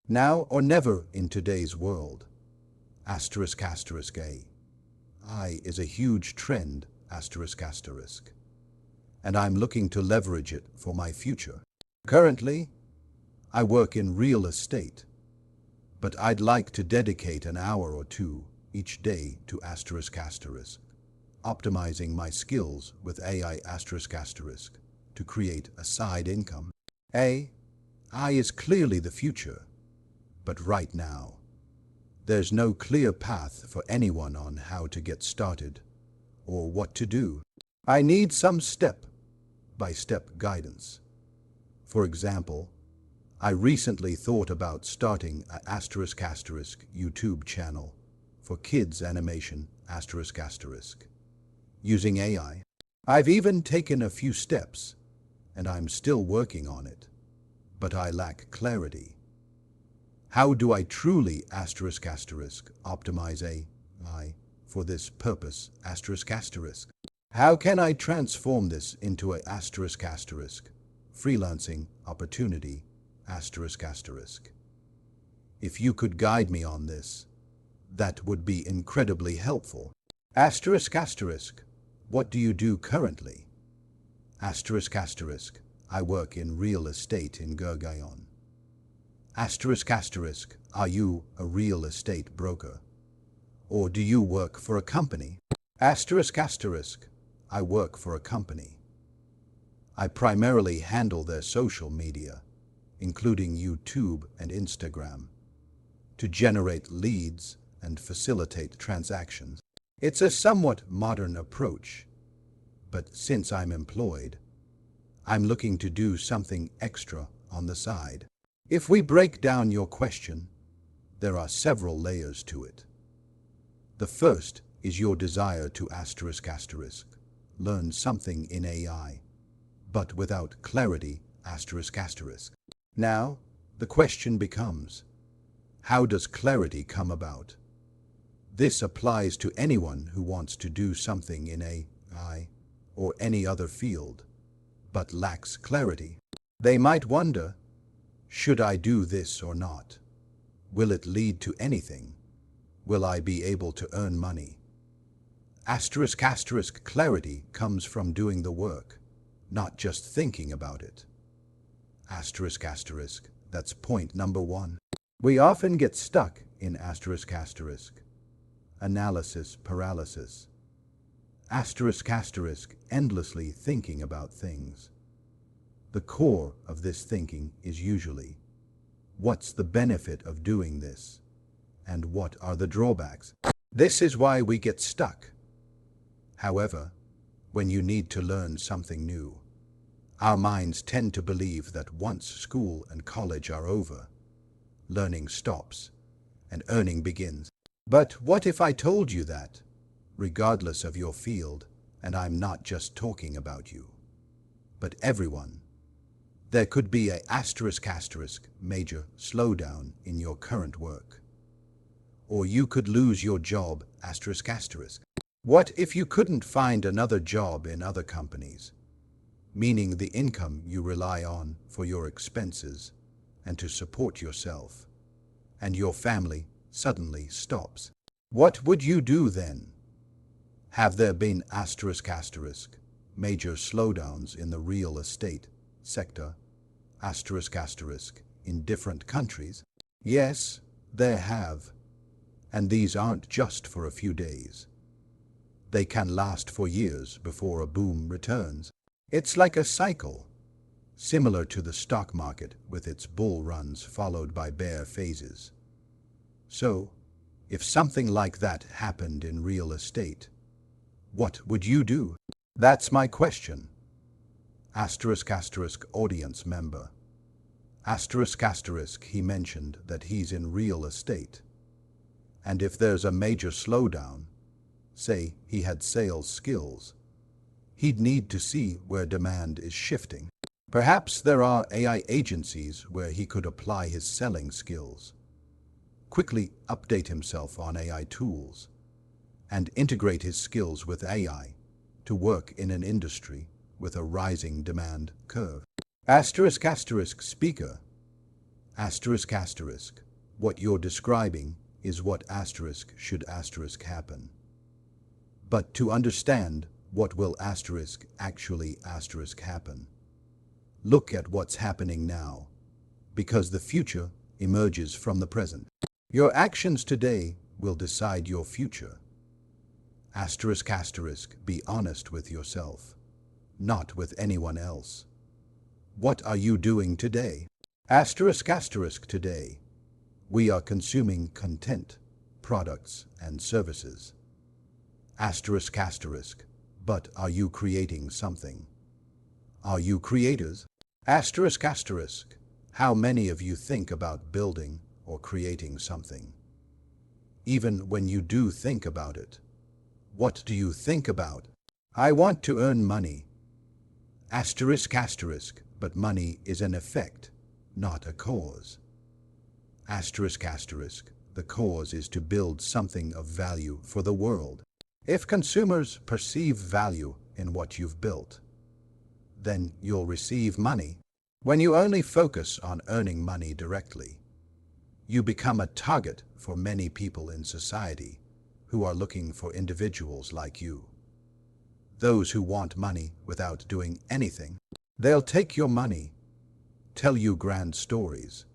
Now or never in today's world. Asterisk asterisk A. I is a huge trend, asterisk asterisk. And I'm looking to leverage it for my future. Currently, I work in real estate, but I'd like to dedicate an hour or two each day to asterisk asterisk, optimizing my skills with AI asterisk asterisk to create a side income. AI is clearly the future, but right now, there's no clear path for anyone on how to get started or what to do. I need some step-by-step guidance. For example, I recently thought about starting a asterisk asterisk YouTube channel for kids animation asterisk asterisk using AI. I've even taken a few steps and I'm still working on it, but I lack clarity. How do I truly asterisk asterisk optimize AI for this purpose asterisk asterisk? How can I transform this into a asterisk asterisk freelancing opportunity asterisk asterisk? If you could guide me on this, that would be incredibly helpful. Asterisk asterisk, what do you do currently? Asterisk asterisk, I work in real estate in Gurgaon. Asterisk asterisk, are you a real estate broker? Or do you work for a company? Asterisk asterisk, I work for a company. I primarily handle their social media, including YouTube and Instagram, to generate leads and facilitate transactions. It's a somewhat modern approach, but since I'm employed, I'm looking to do something extra on the side. If we break down your question, there are several layers to it. The first is your desire to asterisk asterisk learn something in AI, but without clarity asterisk asterisk. Now, the question becomes, how does clarity come about? This applies to anyone who wants to do something in AI or any other field, but lacks clarity. They might wonder, should I do this or not? Will it lead to anything? Will I be able to earn money? Asterisk asterisk clarity comes from doing the work, not just thinking about it. Asterisk asterisk, that's point number one. We often get stuck in asterisk asterisk analysis paralysis. Asterisk asterisk endlessly thinking about things. The core of this thinking is usually, what's the benefit of doing this? And what are the drawbacks? This is why we get stuck. However, when you need to learn something new, our minds tend to believe that once school and college are over, learning stops and earning begins. But what if I told you that, regardless of your field, and I'm not just talking about you, but everyone, there could be a asterisk asterisk major slowdown in your current work. Or you could lose your job asterisk asterisk. What if you couldn't find another job in other companies, meaning the income you rely on for your expenses and to support yourself, and your family suddenly stops? What would you do then? Have there been asterisk asterisk major slowdowns in the real estate sector asterisk asterisk in different countries? Yes, there have. And these aren't just for a few days. They can last for years before a boom returns. It's like a cycle, similar to the stock market with its bull runs followed by bear phases. So, if something like that happened in real estate, what would you do? That's my question. Asterisk asterisk audience member. Asterisk asterisk, he mentioned that he's in real estate. And if there's a major slowdown, say he had sales skills, he'd need to see where demand is shifting. Perhaps there are AI agencies where he could apply his selling skills, quickly update himself on AI tools, and integrate his skills with AI to work in an industry with a rising demand curve. Asterisk asterisk speaker. Asterisk asterisk. What you're describing is what asterisk should asterisk happen. But to understand what will asterisk actually asterisk happen, look at what's happening now, because the future emerges from the present. Your actions today will decide your future. Asterisk asterisk. Be honest with yourself, not with anyone else. What are you doing today? Asterisk asterisk. Today, we are consuming content, products, and services. Asterisk asterisk. But are you creating something? Are you creators? Asterisk asterisk. How many of you think about building or creating something? Even when you do think about it, what do you think about? I want to earn money. Asterisk asterisk. But money is an effect, not a cause. Asterisk asterisk. The cause is to build something of value for the world. If consumers perceive value in what you've built, then you'll receive money. When you only focus on earning money directly, you become a target for many people in society who are looking for individuals like you. Those who want money without doing anything. They'll take your money, tell you grand stories,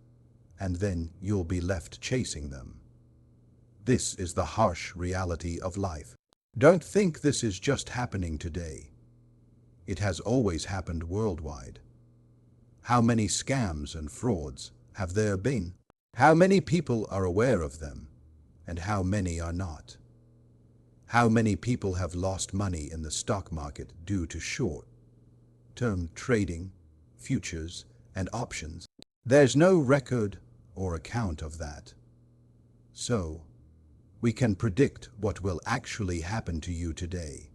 and then you'll be left chasing them. This is the harsh reality of life. Don't think this is just happening today. It has always happened worldwide. How many scams and frauds have there been? How many people are aware of them, and how many are not? How many people have lost money in the stock market due to short-term trading, futures, and options? There's no record or account of that. So, we can predict what will actually happen to you today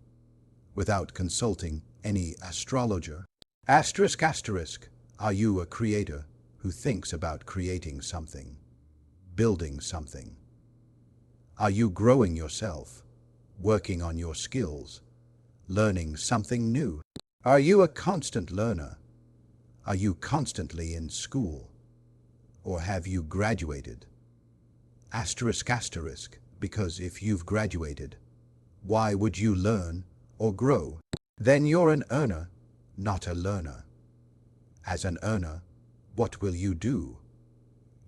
without consulting any astrologer. Asterisk asterisk. Are you a creator who thinks about creating something, building something? Are you growing yourself, working on your skills, learning something new? Are you a constant learner? Are you constantly in school? Or have you graduated? Asterisk asterisk. Because if you've graduated, why would you learn or grow? Then you're an earner, not a learner. As an earner, what will you do?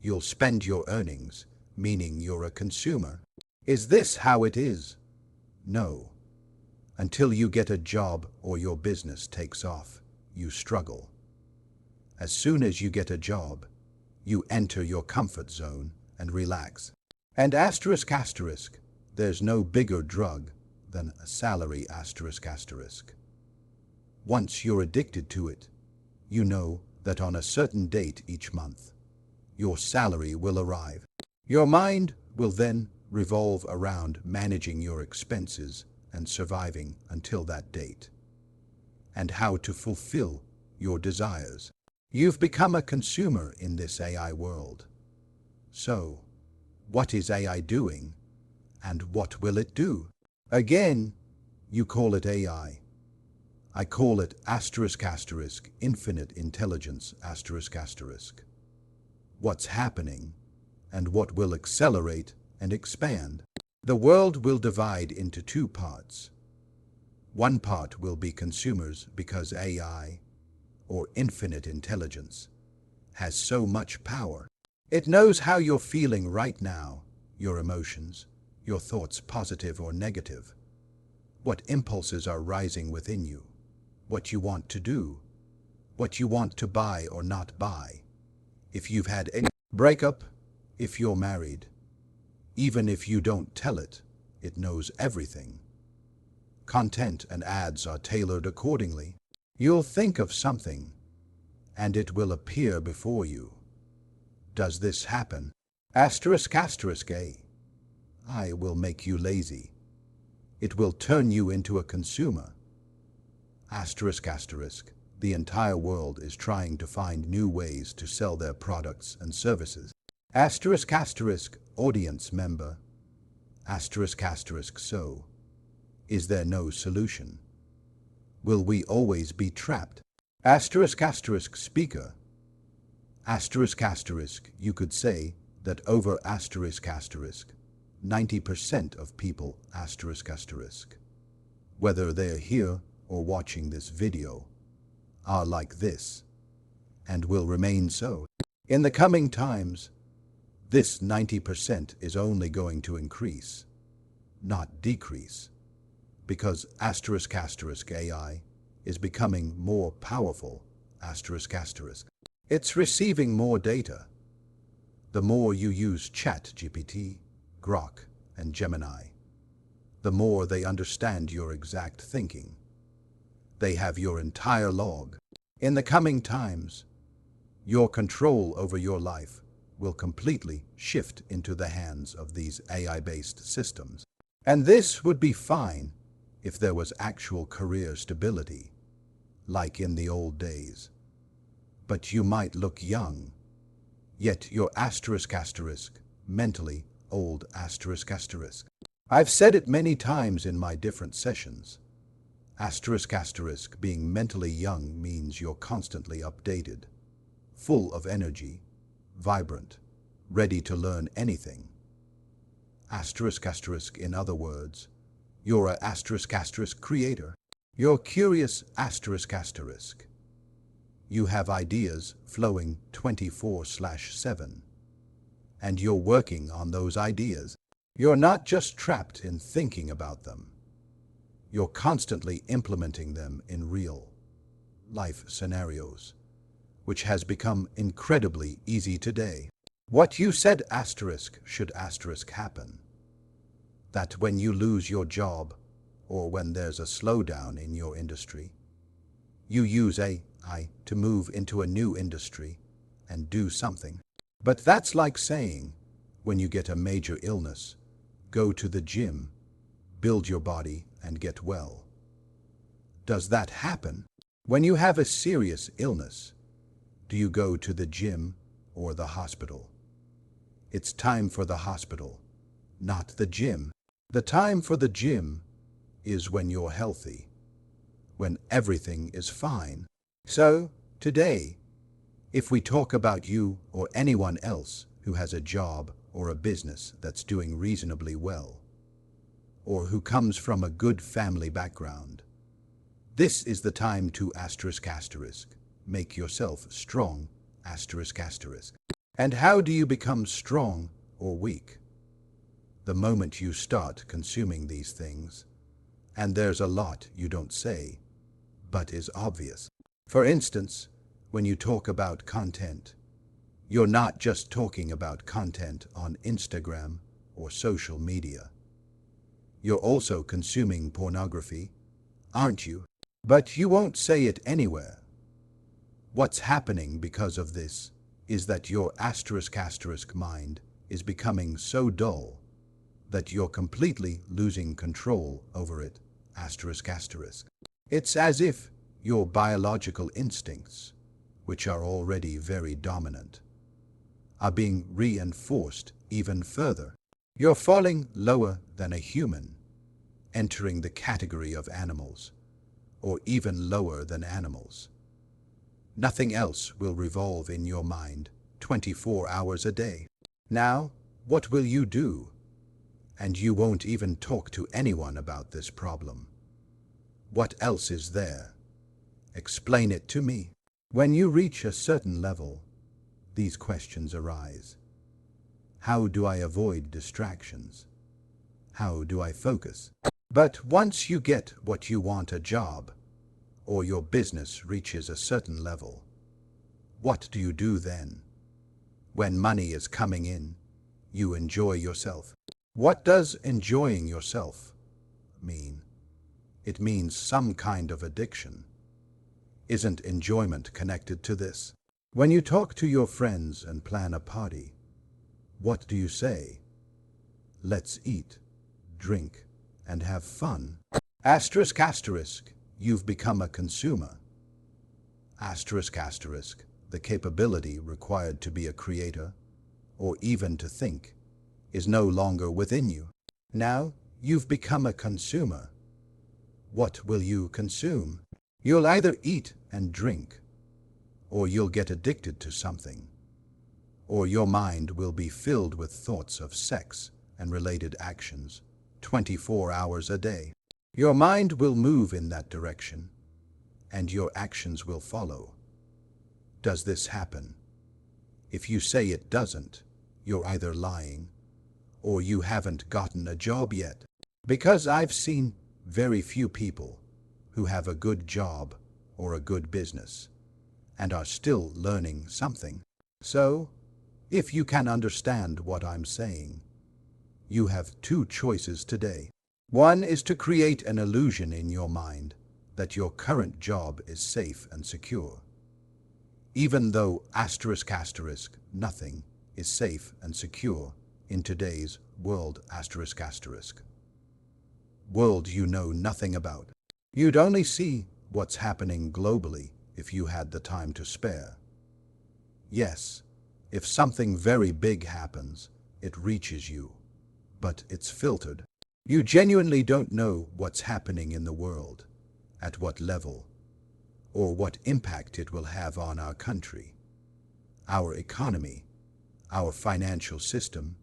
You'll spend your earnings, meaning you're a consumer. Is this how it is? No. Until you get a job or your business takes off, you struggle. As soon as you get a job, you enter your comfort zone and relax. And asterisk asterisk. There's no bigger drug than a salary asterisk asterisk. Once you're addicted to it, you know that on a certain date each month, your salary will arrive. Your mind will then revolve around managing your expenses and surviving until that date, and how to fulfill your desires. You've become a consumer in this AI world. So, what is AI doing, and what will it do? Again, you call it AI. I call it asterisk asterisk, infinite intelligence asterisk asterisk. What's happening, and what will accelerate and expand? The world will divide into two parts. One part will be consumers because AI, or infinite intelligence, has so much power. It knows how you're feeling right now, your emotions, your thoughts, positive or negative, what impulses are rising within you, what you want to do, what you want to buy or not buy, if you've had any breakup, if you're married. Even if you don't tell it, it knows everything. Content and ads are tailored accordingly. You'll think of something, and it will appear before you. Does this happen? Asterisk asterisk AI will make you lazy. It will turn you into a consumer. Asterisk asterisk. The entire world is trying to find new ways to sell their products and services. Asterisk asterisk. Audience member. Asterisk asterisk. So, is there no solution? Will we always be trapped? Asterisk asterisk. Speaker. Asterisk asterisk, you could say that over asterisk asterisk, 90% of people asterisk asterisk, whether they're here or watching this video, are like this, and will remain so. In the coming times, this 90% is only going to increase, not decrease, because asterisk asterisk AI is becoming more powerful, asterisk asterisk. It's receiving more data. The more you use ChatGPT, Grok, and Gemini, the more they understand your exact thinking. They have your entire log. In the coming times, your control over your life will completely shift into the hands of these AI-based systems. And this would be fine if there was actual career stability, like in the old days. But you might look young, yet you're asterisk asterisk, mentally old asterisk asterisk. I've said it many times in my different sessions. Asterisk asterisk, being mentally young means you're constantly updated, full of energy, vibrant, ready to learn anything. Asterisk asterisk, in other words, you're a asterisk asterisk creator. You're curious asterisk asterisk. You have ideas flowing 24/7, and you're working on those ideas. You're not just trapped in thinking about them. You're constantly implementing them in real life scenarios, which has become incredibly easy today. What you said asterisk should asterisk happen. That when you lose your job, or when there's a slowdown in your industry, you use AI to move into a new industry and do something. But that's like saying, when you get a major illness, go to the gym, build your body, and get well. Does that happen? When you have a serious illness, do you go to the gym or the hospital? It's time for the hospital, not the gym. The time for the gym is when you're healthy, when everything is fine. So, today, if we talk about you or anyone else who has a job or a business that's doing reasonably well, or who comes from a good family background, this is the time to asterisk asterisk, make yourself strong, asterisk asterisk. And how do you become strong or weak? The moment you start consuming these things, and there's a lot you don't say, but is obvious. For instance, when you talk about content, you're not just talking about content on Instagram or social media. You're also consuming pornography, aren't you? But you won't say it anywhere. What's happening because of this is that your asterisk asterisk mind is becoming so dull that you're completely losing control over it, asterisk asterisk. It's as if your biological instincts, which are already very dominant, are being reinforced even further. You're falling lower than a human, entering the category of animals, or even lower than animals. Nothing else will revolve in your mind 24 hours a day. Now, what will you do? And you won't even talk to anyone about this problem. What else is there? Explain it to me. When you reach a certain level, these questions arise. How do I avoid distractions? How do I focus? But once you get what you want, a job, or your business reaches a certain level, what do you do then? When money is coming in, you enjoy yourself. What does enjoying yourself mean? It means some kind of addiction. Isn't enjoyment connected to this? When you talk to your friends and plan a party, what do you say? Let's eat, drink, and have fun. Asterisk asterisk, you've become a consumer. Asterisk asterisk, the capability required to be a creator, or even to think, is no longer within you. Now, you've become a consumer. What will you consume? You'll either eat and drink, or you'll get addicted to something. or your mind will be filled with thoughts of sex and related actions 24 hours a day. Your mind will move in that direction, and your actions will follow. Does this happen? If you say it doesn't, you're either lying or you haven't gotten a job yet. Because I've seen very few people who have a good job or a good business and are still learning something. So, if you can understand what I'm saying, you have two choices today. One is to create an illusion in your mind that your current job is safe and secure. Even though nothing is safe and secure in today's world world you know nothing about. You'd only see what's happening globally if you had the time to spare. Yes, if something very big happens, it reaches you, but it's filtered. You genuinely don't know what's happening in the world, at what level, or what impact it will have on our country, our economy, our financial system,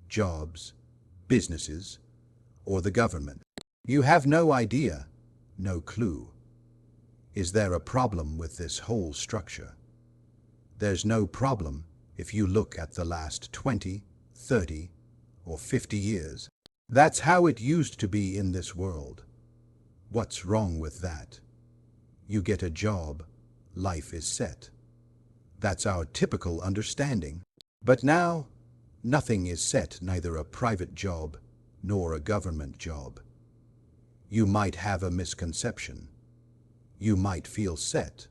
jobs, businesses, or the government. You have no idea, no clue. Is there a problem with this whole structure? There's no problem if you look at the last 20, 30, or 50 years. That's how it used to be in this world. What's wrong with that? You get a job, life is set. That's our typical understanding. But now, nothing is set, neither a private job nor a government job. You might have a misconception. You might feel set,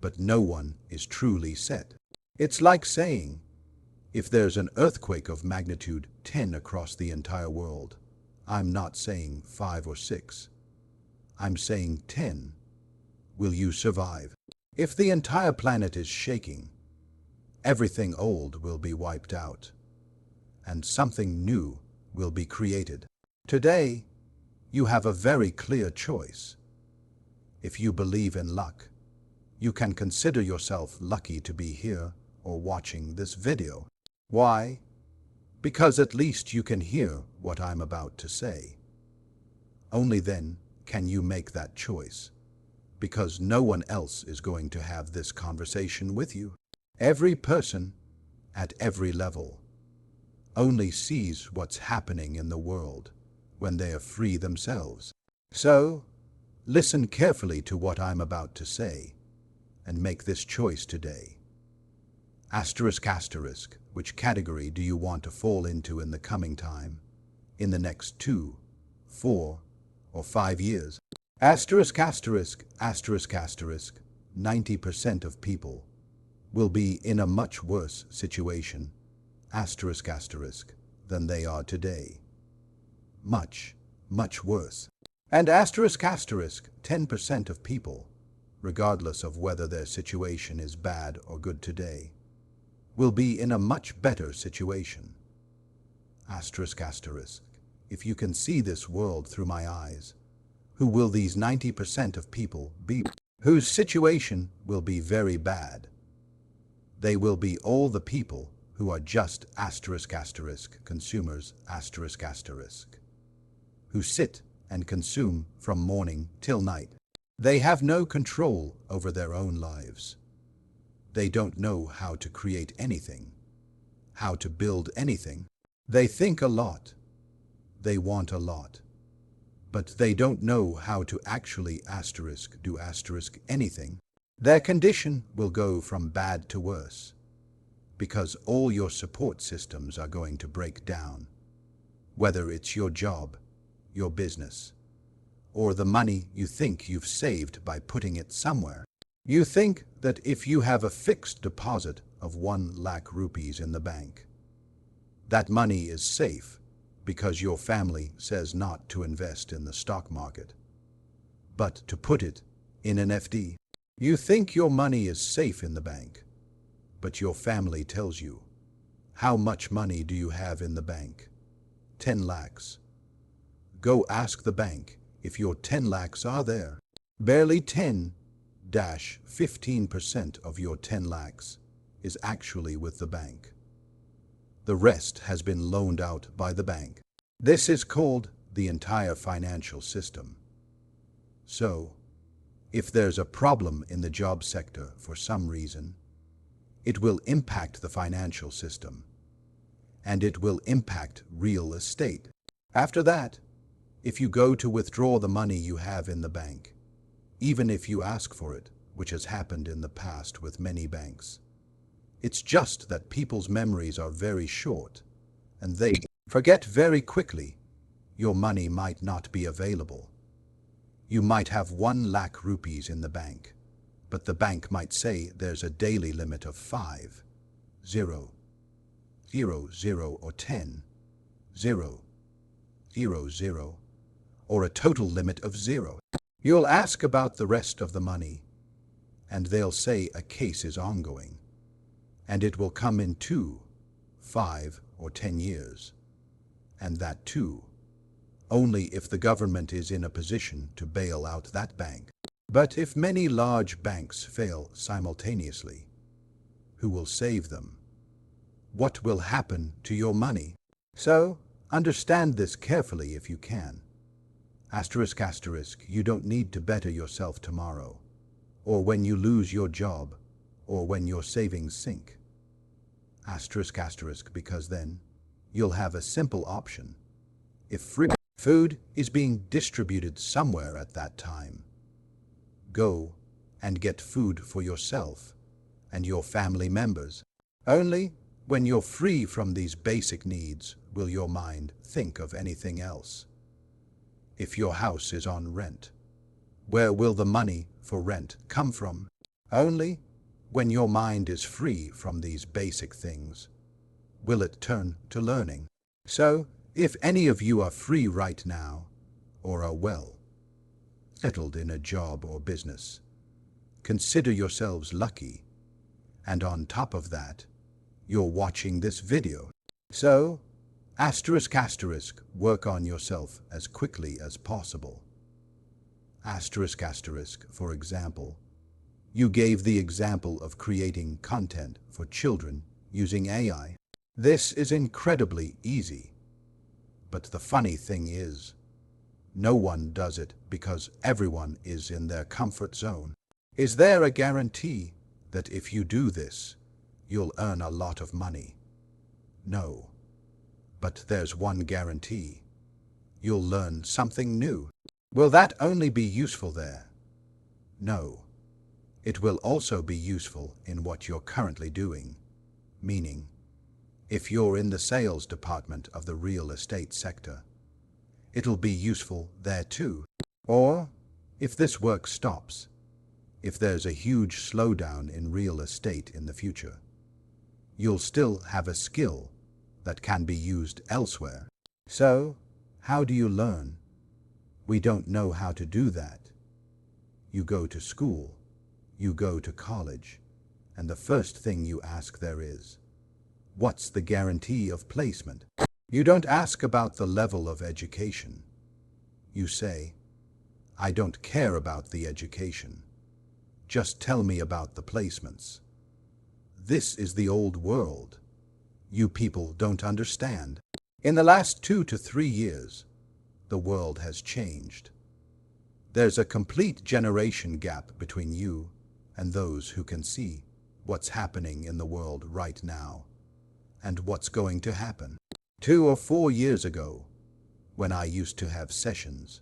but no one is truly set. It's like saying, if there's an earthquake of magnitude 10 across the entire world, I'm not saying 5 or 6. I'm saying 10. Will you survive? If the entire planet is shaking, everything old will be wiped out, and something new will be created. Today, you have a very clear choice. If you believe in luck, you can consider yourself lucky to be here or watching this video. Why? Because at least you can hear what I'm about to say. Only then can you make that choice, because no one else is going to have this conversation with you. Every person, at every level, only sees what's happening in the world when they are free themselves. So, listen carefully to what I'm about to say, and make this choice today. ***, which category do you want to fall into in the coming time, in the next 2, 4, or 5 years? **90% of people will be in a much worse situation, than they are today. Much, much worse. And *10% of people, regardless of whether their situation is bad or good today, will be in a much better situation. If you can see this world through my eyes, who will these 90% of people be? Whose situation will be very bad? They will be all the people who are just consumers, who sit and consume from morning till night. They have no control over their own lives. They don't know how to create anything, how to build anything. They think a lot. They want a lot. But they don't know how to actually do anything. Their condition will go from bad to worse, because all your support systems are going to break down, whether it's your job, your business, or the money you think you've saved by putting it somewhere. You think that if you have a fixed deposit of 1 lakh rupees in the bank, that money is safe because your family says not to invest in the stock market, but to put it in an FD. You think your money is safe in the bank, but your family tells you, how much money do you have in the bank? 10 lakhs. Go ask the bank if your 10 lakhs are there. Barely 10-15% of your 10 lakhs is actually with the bank. The rest has been loaned out by the bank. This is called the entire financial system. So, if there's a problem in the job sector for some reason, it will impact the financial system, and it will impact real estate. After that, if you go to withdraw the money you have in the bank, even if you ask for it, which has happened in the past with many banks, it's just that people's memories are very short, and they forget very quickly. Your money might not be available. You might have 1 lakh rupees in the bank, but the bank might say there's a daily limit of 5, 0, 0, 0, or 10, 0, 0, 0, or a total limit of 0. You'll ask about the rest of the money, and they'll say a case is ongoing, and it will come in 2, 5, or 10 years, and that too, only if the government is in a position to bail out that bank. But if many large banks fail simultaneously, who will save them? What will happen to your money? So, understand this carefully if you can. Asterisk, asterisk, you don't need to better yourself tomorrow, or when you lose your job, or when your savings sink. Asterisk, asterisk, because then you'll have a simple option. If free food is being distributed somewhere at that time, go and get food for yourself and your family members. Only when you're free from these basic needs will your mind think of anything else. If your house is on rent, where will the money for rent come from? Only when your mind is free from these basic things will it turn to learning. So, if any of you are free right now, or are well settled in a job or business, consider yourselves lucky. And on top of that, you're watching this video. So, asterisk, asterisk, work on yourself as quickly as possible. Asterisk, asterisk, for example, you gave the example of creating content for children using AI. This is incredibly easy. But the funny thing is, no one does it because everyone is in their comfort zone. Is there a guarantee that if you do this, you'll earn a lot of money? No. But there's one guarantee. You'll learn something new. Will that only be useful there? No. It will also be useful in what you're currently doing. Meaning, if you're in the sales department of the real estate sector, it'll be useful there too. Or, if this work stops, if there's a huge slowdown in real estate in the future, you'll still have a skill that can be used elsewhere. So, how do you learn? We don't know how to do that. You go to school, you go to college, and the first thing you ask there is, what's the guarantee of placement? You don't ask about the level of education. You say, I don't care about the education. Just tell me about the placements. This is the old world. You people don't understand. In the last 2 to 3 years, the world has changed. There's a complete generation gap between you and those who can see what's happening in the world right now and what's going to happen. 2 or 4 years ago, when I used to have sessions,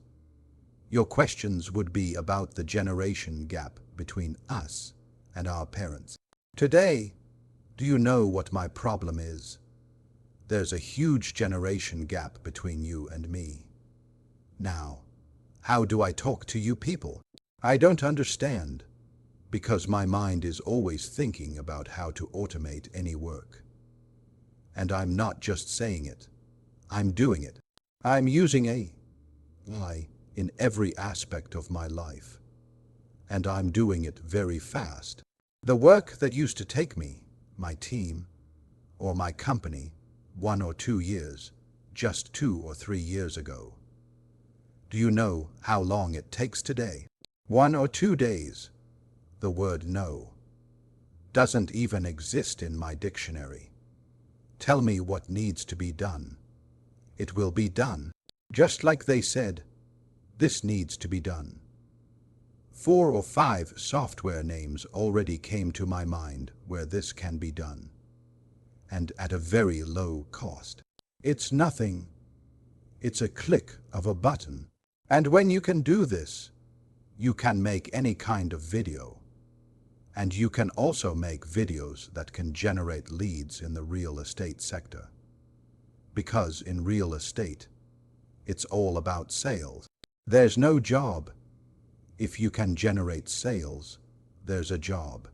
your questions would be about the generation gap between us and our parents. Today, do you know what my problem is? There's a huge generation gap between you and me. Now, how do I talk to you people? I don't understand, because my mind is always thinking about how to automate any work. And I'm not just saying it, I'm doing it. I'm using AI in every aspect of my life, and I'm doing it very fast. The work that used to take me, my team, or my company 1 or 2 years, just 2 or 3 years ago. Do you know how long it takes today? 1 or 2 days. The word no. doesn't even exist in my dictionary. Tell me what needs to be done. It will be done. Just like they said, this needs to be done. 4 or 5 software names already came to my mind where this can be done. And at a very low cost. It's nothing. It's a click of a button. And when you can do this, you can make any kind of video. And you can also make videos that can generate leads in the real estate sector. Because in real estate, it's all about sales. There's no job. If you can generate sales, there's a job.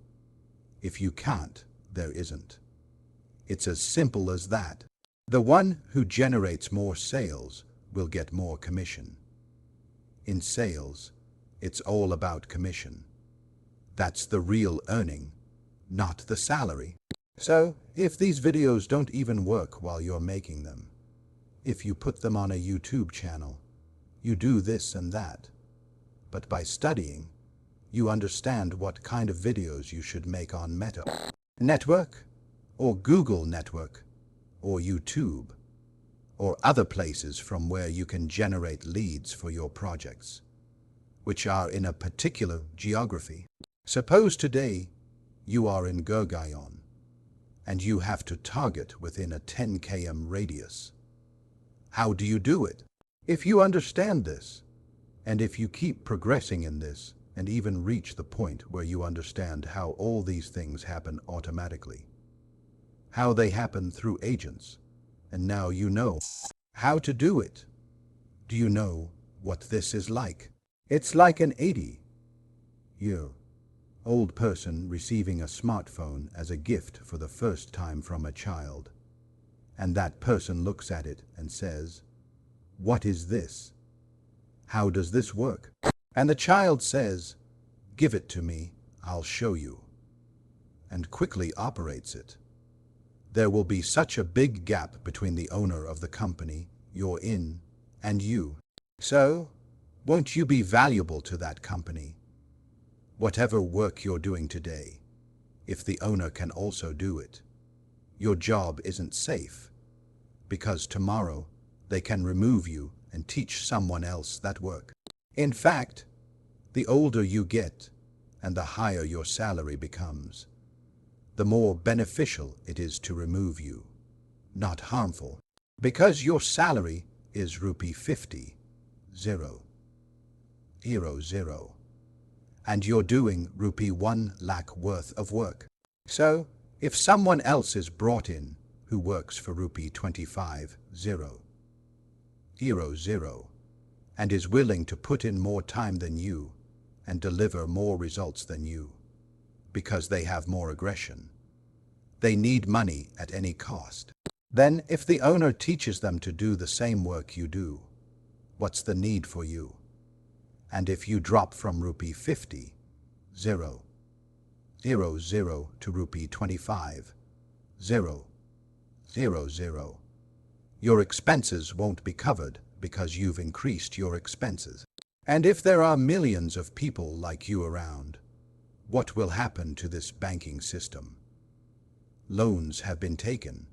If you can't, there isn't. It's as simple as that. The one who generates more sales will get more commission. In sales, it's all about commission. That's the real earning, not the salary. So, if these videos don't even work while you're making them, if you put them on a YouTube channel, you do this and that. But by studying, you understand what kind of videos you should make on Meta Network, or Google Network, or YouTube, or other places from where you can generate leads for your projects, which are in a particular geography. Suppose today you are in Gurgaon, and you have to target within a 10 km radius. How do you do it? If you understand this, and if you keep progressing in this, and even reach the point where you understand how all these things happen automatically, how they happen through agents, and now you know how to do it. Do you know what this is like? It's like an 80-year-old person receiving a smartphone as a gift for the first time from a child. And that person looks at it and says, "What is this? How does this work?" And the child says, "Give it to me, I'll show you," and quickly operates it. There will be such a big gap between the owner of the company you're in and you. So, won't you be valuable to that company? Whatever work you're doing today, if the owner can also do it, your job isn't safe, because tomorrow they can remove you and teach someone else that work. In fact, the older you get and the higher your salary becomes, the more beneficial it is to remove you, not harmful, because your salary is rupee 50,000, and you're doing rupee 1 lakh worth of work. So, if someone else is brought in who works for rupee 25,000 and is willing to put in more time than you and deliver more results than you, because they have more aggression, they need money at any cost. Then, if the owner teaches them to do the same work you do, what's the need for you? And if you drop from rupee 50,000 to rupee 25,000, your expenses won't be covered because you've increased your expenses. And if there are millions of people like you around, what will happen to this banking system? Loans have been taken,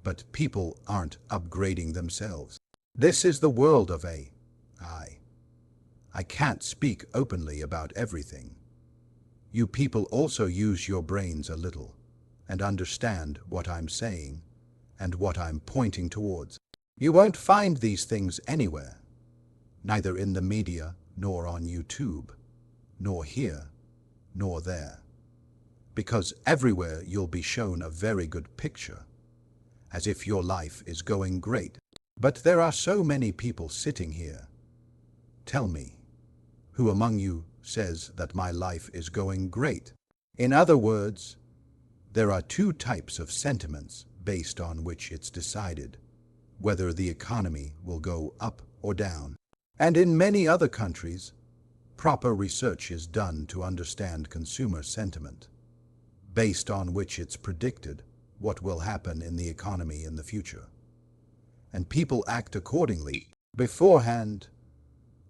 but people aren't upgrading themselves. This is the world of AI. I can't speak openly about everything. You people also use your brains a little and understand what I'm saying and what I'm pointing towards. You won't find these things anywhere, neither in the media, nor on YouTube, nor here, nor there, because everywhere you'll be shown a very good picture, as if your life is going great. But there are so many people sitting here. Tell me, who among you says that my life is going great? In other words, there are 2 types of sentiments based on which it's decided whether the economy will go up or down. And in many other countries, proper research is done to understand consumer sentiment, based on which it's predicted what will happen in the economy in the future. And people act accordingly. Beforehand,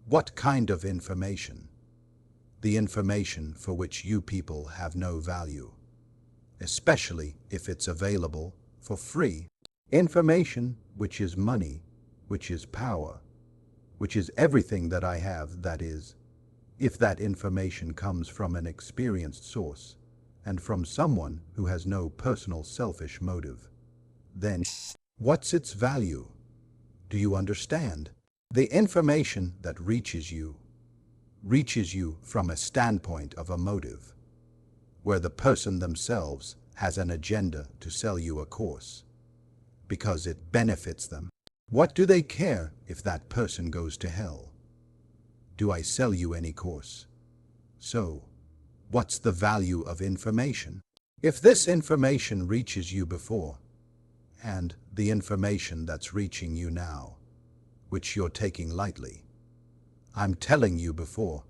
what kind of information? The information for which you people have no value. especially if it's available for free. Information, which is money, which is power, which is everything that I have, that is, if that information comes from an experienced source and from someone who has no personal selfish motive, then what's its value? Do you understand? The information that reaches you from a standpoint of a motive, where the person themselves has an agenda to sell you a course, because it benefits them. What do they care if that person goes to hell? Do I sell you any course? So, what's the value of information? If this information reaches you before, and the information that's reaching you now, which you're taking lightly, I'm telling you before,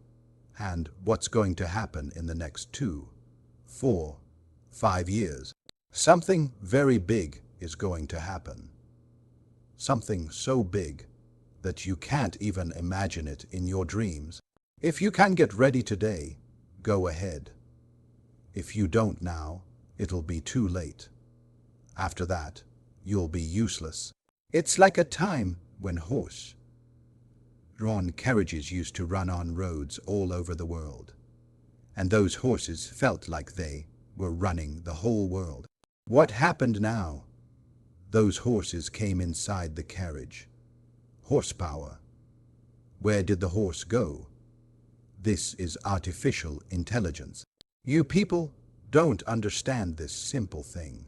and what's going to happen in the next 2, 4, 5 years. Something very big is going to happen. Something so big that you can't even imagine it in your dreams. If you can get ready today, go ahead. If you don't now, it'll be too late. After that, you'll be useless. It's like a time when horse-drawn carriages used to run on roads all over the world, and those horses felt like they were running the whole world. What happened now? Those horses came inside the carriage. Horsepower. Where did the horse go? This is artificial intelligence. You people don't understand this simple thing.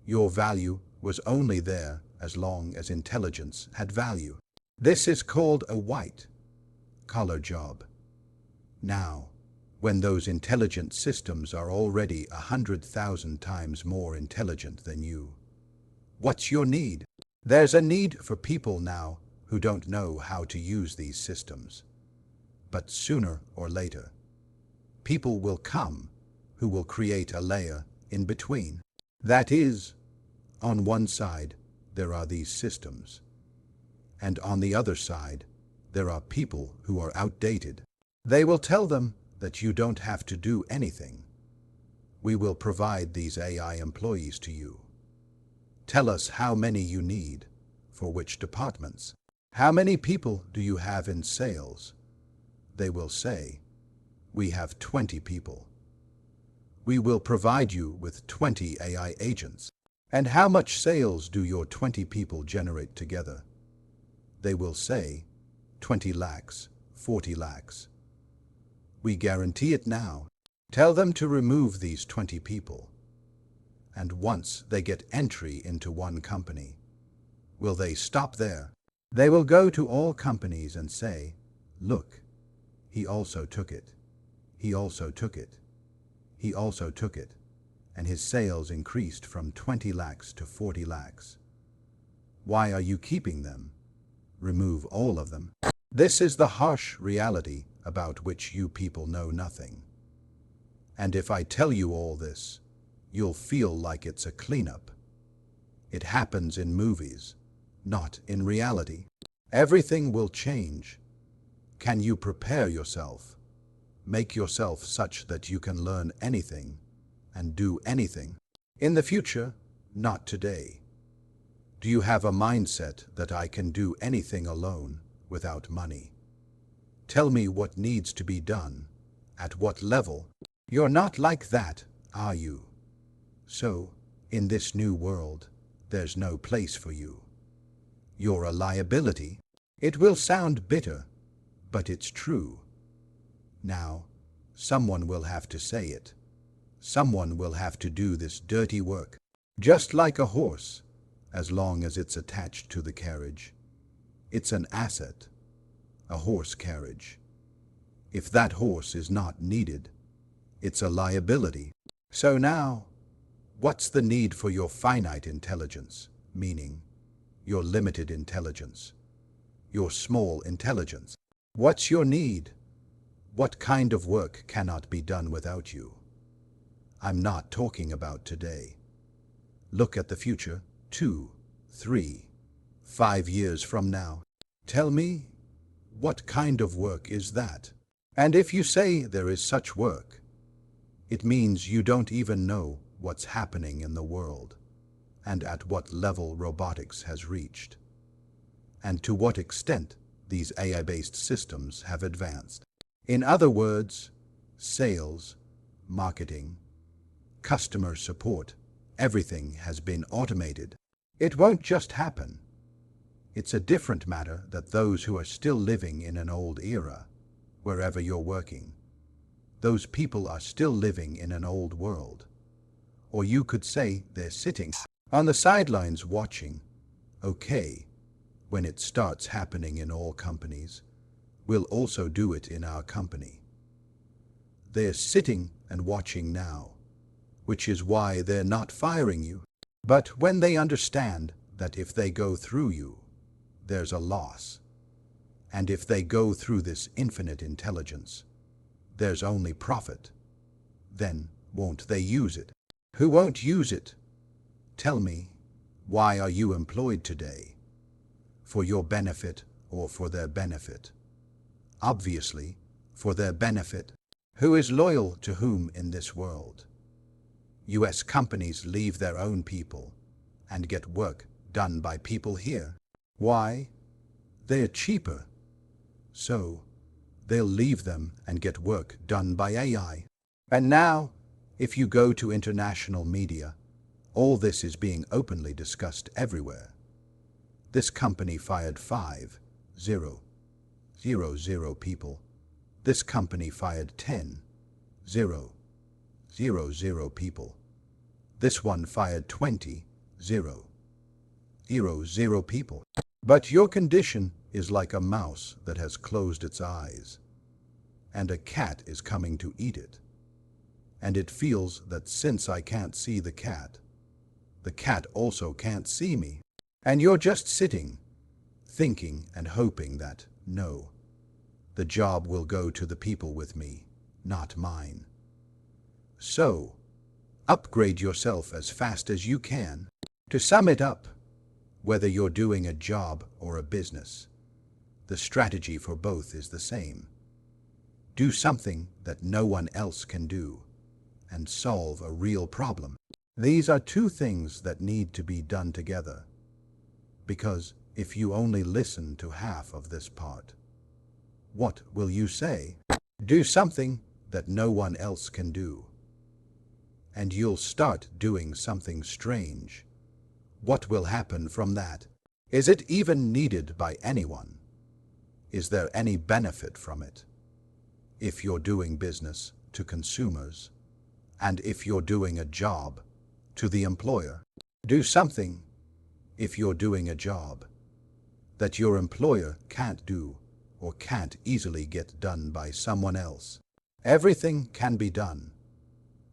Your value was only there as long as intelligence had value. This is called a white-collar job. Now, when those intelligent systems are already 100,000 times more intelligent than you, what's your need? There's a need for people now who don't know how to use these systems. But sooner or later, people will come who will create a layer in between. That is, on one side, there are these systems, and on the other side, there are people who are outdated. They will tell them that you don't have to do anything. We will provide these AI employees to you. Tell us how many you need, for which departments. How many people do you have in sales? They will say, we have 20 people. We will provide you with 20 AI agents. And how much sales do your 20 people generate together? They will say, 20 lakhs, 40 lakhs. We guarantee it now. Tell them to remove these 20 people. And once they get entry into one company, will they stop there? They will go to all companies and say, look, he also took it. He also took it. He also took it. And his sales increased from 20 lakhs to 40 lakhs. Why are you keeping them? Remove all of them. This is the harsh reality about which you people know nothing. And if I tell you all this, you'll feel like it's a cleanup. It happens in movies, not in reality. Everything will change. Can you prepare yourself? Make yourself such that you can learn anything and do anything. In the future, not today. Do you have a mindset that I can do anything alone without money? Tell me what needs to be done, at what level. You're not like that, are you? So, in this new world, there's no place for you. You're a liability. It will sound bitter, but it's true. Now, someone will have to say it. Someone will have to do this dirty work. Just like a horse, as long as it's attached to the carriage. It's an asset, a horse carriage. If that horse is not needed, it's a liability. So now, what's the need for your finite intelligence, meaning your limited intelligence, your small intelligence? What's your need? What kind of work cannot be done without you? I'm not talking about today. Look at the future, 2, 3, 5 years from now. Tell me, what kind of work is that? And if you say there is such work, it means you don't even know what's happening in the world, and at what level robotics has reached, and to what extent these AI-based systems have advanced. In other words, sales, marketing, customer support, everything has been automated. It won't just happen. It's a different matter that those who are still living in an old era, wherever you're working, those people are still living in an old world. Or you could say they're sitting on the sidelines watching. Okay, when it starts happening in all companies, we'll also do it in our company. They're sitting and watching now, which is why they're not firing you. But when they understand that if they go through you, there's a loss, and if they go through this infinite intelligence, there's only profit, then won't they use it? Who won't use it? Tell me, why are you employed today? For your benefit or for their benefit? Obviously, for their benefit. Who is loyal to whom in this world? US companies leave their own people and get work done by people here. Why? They're cheaper. So, they'll leave them and get work done by AI. And now, if you go to international media, all this is being openly discussed everywhere. This company fired 5,000 people. This company fired 10,000 people. This one fired 20,000 people. But your condition is like a mouse that has closed its eyes, and a cat is coming to eat it. And it feels that since I can't see the cat also can't see me. And you're just sitting, thinking and hoping that, no, the job will go to the people with me, not mine. So, upgrade yourself as fast as you can. To sum it up, whether you're doing a job or a business, the strategy for both is the same. Do something that no one else can do, and solve a real problem. These are two things that need to be done together. Because if you only listen to half of this part, what will you say? Do something that no one else can do, and you'll start doing something strange. What will happen from that? Is it even needed by anyone? Is there any benefit from it? If you're doing business to consumers, and if you're doing a job to the employer, do something if you're doing a job that your employer can't do or can't easily get done by someone else. Everything can be done,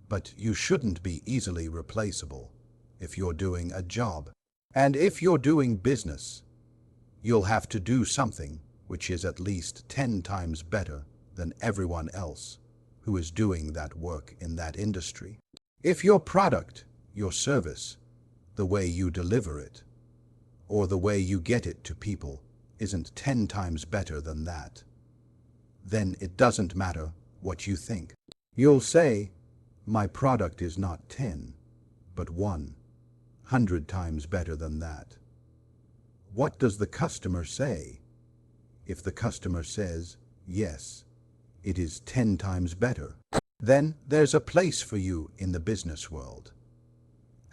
but you shouldn't be easily replaceable if you're doing a job. And if you're doing business, you'll have to do something which is at least 10 times better than everyone else who is doing that work in that industry. If your product, your service, the way you deliver it, or the way you get it to people isn't 10 times better than that, then it doesn't matter what you think. You'll say, my product is not 10, but 100 times better than that. What does the customer say? If the customer says, yes, it is 10 times better, then there's a place for you in the business world.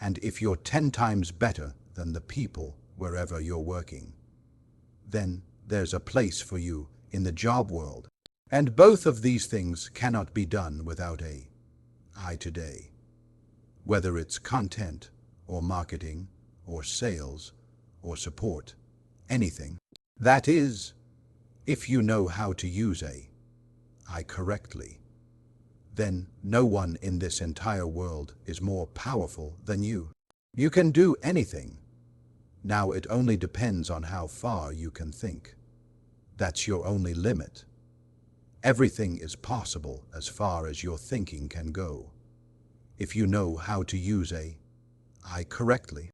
And if you're 10 times better than the people wherever you're working, then there's a place for you in the job world. And both of these things cannot be done without AI today. Whether it's content or marketing or sales or support, anything. That is, if you know how to use AI correctly, then no one in this entire world is more powerful than you. You can do anything. Now it only depends on how far you can think. That's your only limit. Everything is possible as far as your thinking can go, if you know how to use AI correctly.